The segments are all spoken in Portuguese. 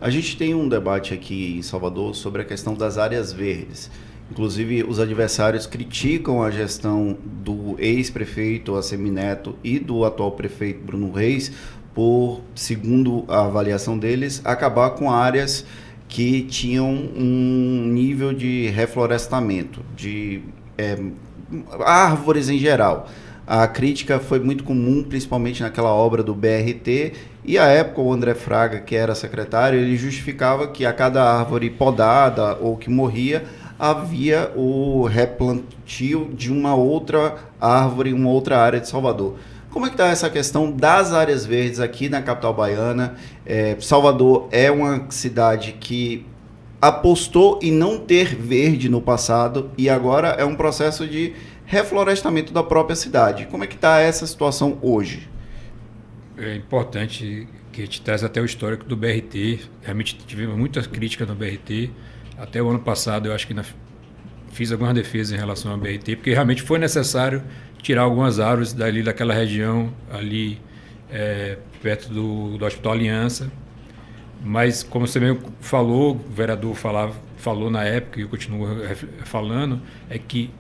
A gente tem um debate aqui em Salvador sobre a questão das áreas verdes. Inclusive, os adversários criticam a gestão do ex-prefeito Assemineto e do atual prefeito Bruno Reis por, segundo a avaliação deles, acabar com áreas que tinham um nível de reflorestamento, de árvores em geral. A crítica foi muito comum, principalmente naquela obra do BRT, e à época o André Fraga, que era secretário, ele justificava que a cada árvore podada ou que morria, havia o replantio de uma outra árvore em uma outra área de Salvador. Como é que está essa questão das áreas verdes aqui na capital baiana? Salvador é uma cidade que apostou em não ter verde no passado e agora é um processo de reflorestamento da própria cidade. Como é que está essa situação hoje? É importante que a gente traz até o histórico do BRT. Realmente tivemos muitas críticas no BRT. Até o ano passado eu acho que fiz algumas defesas em relação ao BRT, porque realmente foi necessário tirar algumas árvores dali daquela região, ali perto do Hospital Aliança. Mas, como você mesmo falou, o vereador falou na época, e eu continuo falando, é que,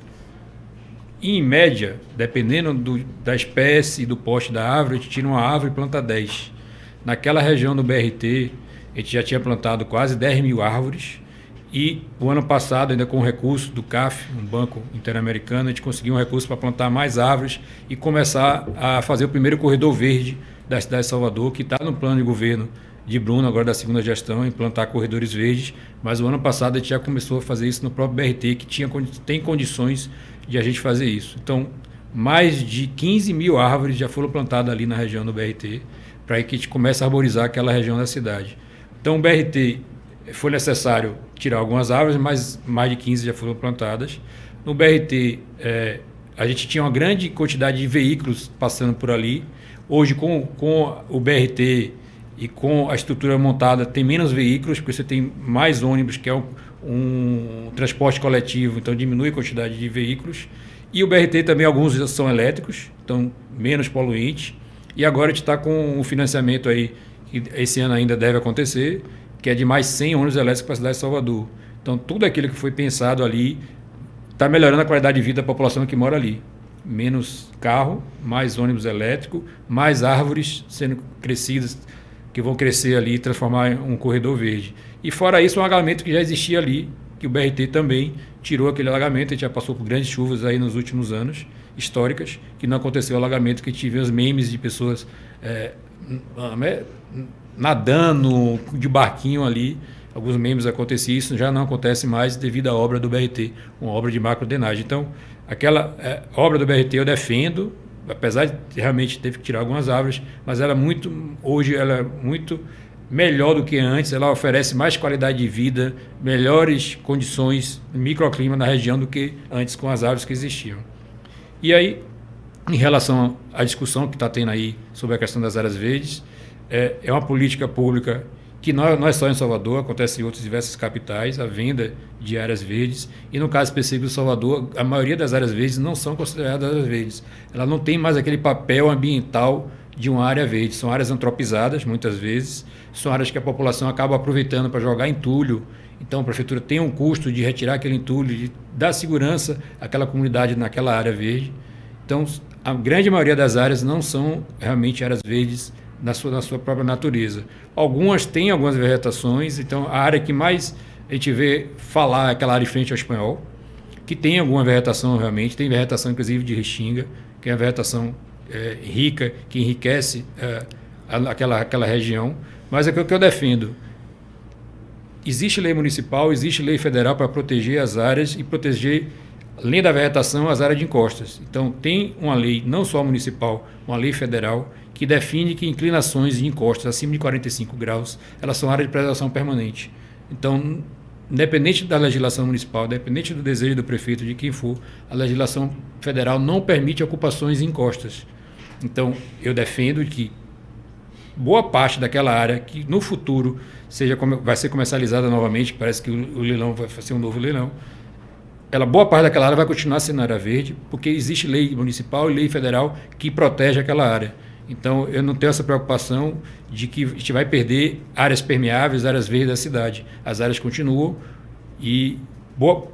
em média, dependendo da espécie e do poste da árvore, a gente tira uma árvore e planta 10. Naquela região do BRT, a gente já tinha plantado quase 10 mil árvores, e o ano passado, ainda com o recurso do CAF, um banco interamericano, a gente conseguiu um recurso para plantar mais árvores e começar a fazer o primeiro corredor verde da cidade de Salvador, que está no plano de governo de Bruno, agora da segunda gestão, implantar corredores verdes, mas o ano passado a gente já começou a fazer isso no próprio BRT, que tem condições de a gente fazer isso. Então, mais de 15 mil árvores já foram plantadas ali na região do BRT, para que a gente comece a arborizar aquela região da cidade. Então, o BRT foi necessário tirar algumas árvores, mas mais de 15 já foram plantadas. No BRT, a gente tinha uma grande quantidade de veículos passando por ali. Hoje, com o BRT e com a estrutura montada, tem menos veículos, porque você tem mais ônibus, que é um transporte coletivo, então diminui a quantidade de veículos. E o BRT também, alguns já são elétricos, então menos poluentes. E agora a gente está com um financiamento aí, que esse ano ainda deve acontecer, que é de mais 100 ônibus elétricos para a cidade de Salvador. Então, tudo aquilo que foi pensado ali está melhorando a qualidade de vida da população que mora ali. Menos carro, mais ônibus elétrico, mais árvores sendo crescidas, que vão crescer ali e transformar em um corredor verde. E fora isso, um alagamento que já existia ali, que o BRT também tirou aquele alagamento. A gente já passou por grandes chuvas aí nos últimos anos, históricas, que não aconteceu o alagamento, que tivemos memes de pessoas nadando de barquinho ali. Alguns memes aconteciam, isso já não acontece mais devido à obra do BRT, uma obra de macrodenagem. Então, aquela obra do BRT eu defendo, apesar de realmente teve que tirar algumas árvores, mas hoje ela é muito melhor do que antes, ela oferece mais qualidade de vida, melhores condições, microclima na região do que antes com as árvores que existiam. E aí, em relação à discussão que está tendo aí sobre a questão das áreas verdes, é uma política pública que não é só em Salvador, acontece em outras diversas capitais, a venda de áreas verdes, e no caso específico de Salvador, a maioria das áreas verdes não são consideradas áreas verdes. Ela não tem mais aquele papel ambiental de uma área verde, são áreas antropizadas, muitas vezes, são áreas que a população acaba aproveitando para jogar entulho, então a prefeitura tem um custo de retirar aquele entulho, de dar segurança àquela comunidade naquela área verde. Então, a grande maioria das áreas não são realmente áreas verdes na sua própria natureza. Algumas têm algumas vegetações, então a área que mais a gente vê falar é aquela área em frente ao Espanhol, que tem alguma vegetação realmente, tem vegetação inclusive de restinga, que é a vegetação rica, que enriquece aquela região, mas é o que eu defendo. Existe lei municipal, existe lei federal para proteger as áreas e proteger, além da vegetação, as áreas de encostas. Então, tem uma lei, não só municipal, uma lei federal, que define que inclinações de encostas acima de 45 graus, elas são áreas de preservação permanente. Então, independente da legislação municipal, independente do desejo do prefeito, de quem for, a legislação federal não permite ocupações em encostas. Então, eu defendo que boa parte daquela área, que no futuro vai ser comercializada novamente, parece que o leilão vai ser um novo leilão, boa parte daquela área vai continuar sendo área verde, porque existe lei municipal e lei federal que protege aquela área. Então, eu não tenho essa preocupação de que a gente vai perder áreas permeáveis, áreas verdes da cidade. As áreas continuam e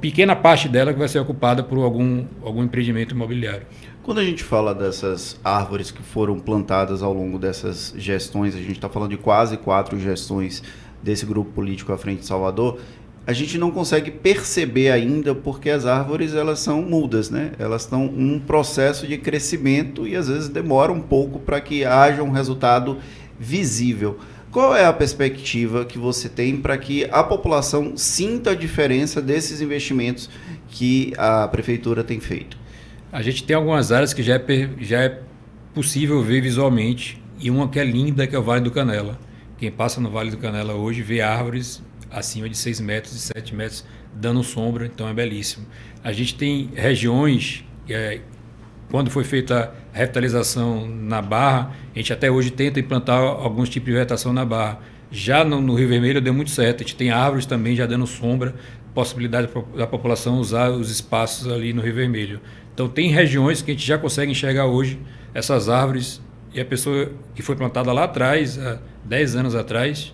pequena parte dela vai ser ocupada por algum empreendimento imobiliário. Quando a gente fala dessas árvores que foram plantadas ao longo dessas gestões, a gente está falando de quase 4 gestões desse grupo político à frente de Salvador, a gente não consegue perceber ainda porque as árvores elas são mudas, né? Elas estão em um processo de crescimento e às vezes demora um pouco para que haja um resultado visível. Qual é a perspectiva que você tem para que a população sinta a diferença desses investimentos que a prefeitura tem feito? A gente tem algumas áreas que já é possível ver visualmente, e uma que é linda, que é o Vale do Canela. Quem passa no Vale do Canela hoje vê árvores acima de 6 metros e 7 metros dando sombra, então é belíssimo. A gente tem regiões, quando foi feita a revitalização na Barra, a gente até hoje tenta implantar alguns tipos de vegetação na Barra. Já no Rio Vermelho deu muito certo, a gente tem árvores também já dando sombra, possibilidade da população usar os espaços ali no Rio Vermelho. Então tem regiões que a gente já consegue enxergar hoje essas árvores, e a pessoa que foi plantada lá atrás, há 10 anos atrás,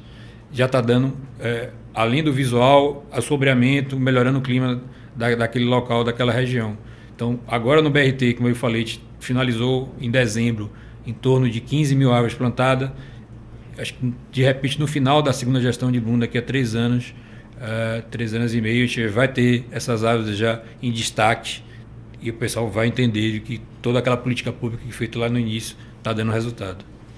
já está dando, além do visual, o sombreamento, melhorando o clima daquele local, daquela região. Então, agora no BRT, como eu falei, a gente finalizou em dezembro em torno de 15 mil árvores plantadas. Acho que, de repente, no final da segunda gestão de Bloom, daqui a 3 anos, 3 anos e meio, a gente vai ter essas árvores já em destaque e o pessoal vai entender que toda aquela política pública que foi feita lá no início está dando resultado.